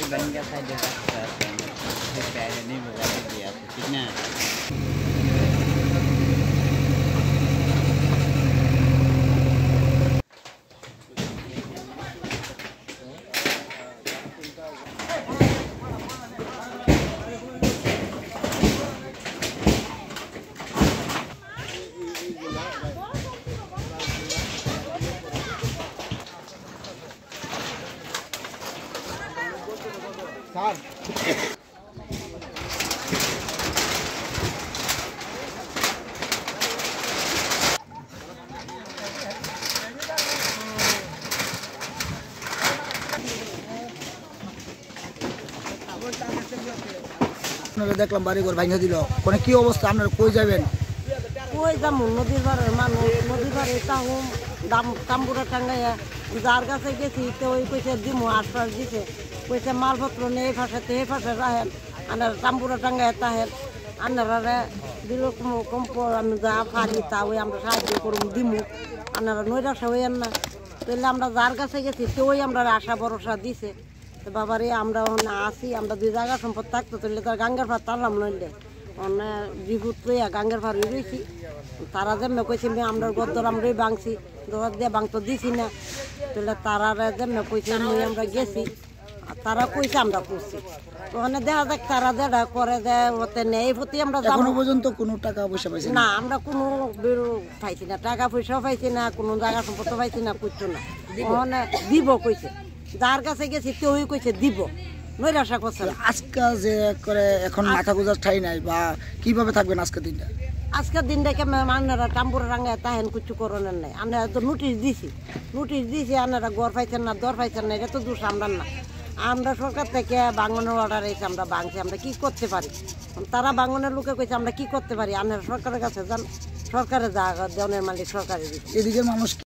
ওই ব্যাংকা সাইডে রাস্তা আছে সেই বাইরে নিব গাড়ি দিয়ে আছে ঠিক না স্যার আপনারা দেখলাম বাড়িঘর ভাঙা দিল মানে কি অবস্থা আপনারা কই যাবেন কই যাম নদীর পাড়ের মানুষ নদীর পাড়ে তাহুম তাম্বুরা টাঙ্গাইয়া যার কাছে গেছি তো ওই কইছে দিমু আশ্বাস দিছে কইছে মালপত্র নেই এই পাশে তো এই পাশে রাহেন আনার তাম্বুরা টাঙ্গাইয়া তাহেন আনারা দিল কম আমি যা পারি তা ওই আমরা সাহায্য করুম দিমু আনারা নৈরাশা হইয়েন না তাহলে আমরা যার কাছে গেছি তো ওই আমরা আশা ভরসা দিছে তো বাবারে আমরা আসি আমরা দুই জায়গা সম্পদ থাকতো তাহলে তার গাঙ্গার ভাত টানলাম নইলে বিভূত লইয়া গাঙ্গের ভাড়ি রয়েছি তারা যেমন কইছে আমরা গদ্দর আমরাই ভাঙছি দর দিয়ে ভাঙতো দিছি না তাহলে তারা যেমন কইছে আমরা গেছি তারা কইছে আমরা করছি ওখানে দেখা যাক তারা যেটা করে দেয় ওতে নেই প্রতি আমরা এখনো পর্যন্ত কোনো টাকা পয়সা পাইছি না আমরা কোনো পাইছি না টাকা পয়সাও পাইছি না কোনো জায়গা সম্পদ পাইছি না করছো না ওখানে দিব কইছে যার কাছে গেছি তুই কইছে দিব নৈরাশা করছে আজকে যে করে এখন মাথা গোজার ঠাই নাই বা কিভাবে থাকবেন আজকের দিনটা আজকের দিনটাকে আপনারা টাম্বুরা রাঙ্গায় তাহেন কিছু করণের নাই আপনারা তো নোটিশ দিছি আপনারা গড় পাইছেন না দর পাইছেন না এটা তো দোষ আমরা না আমরা সরকার থেকে বাঙনের অর্ডার এসে আমরা ভাঙছি আমরা কি করতে পারি তারা বাঙনের লোকে কইছে আমরা কি করতে পারি আপনারা সরকারের কাছে যান সরকারের জায়গা দেওয়ানের মালিক সরকারের এদিকের মানুষ